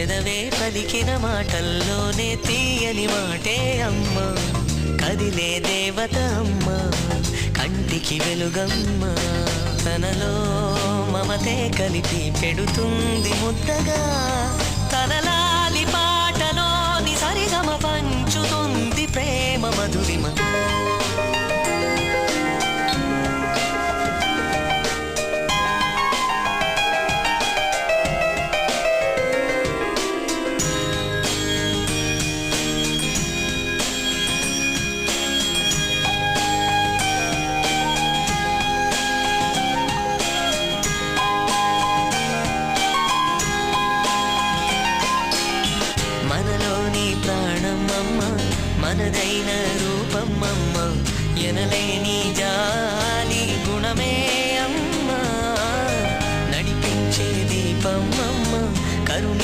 పెదవే పలికిన మాటల్లోనే తీయని మాటే అమ్మ, కదిలే దేవత అమ్మ, కంటికి వెలుగమ్మ, తనలో మమతే కలిపి పెడుతుంది ముద్దగా, తనలాలి పాటలోని సరిగమ పంచుతుంది ప్రేమ మధురిమ. మనలోని ప్రాణమమ్మ, మనదైన రూపమమ్మ, ఎనలేని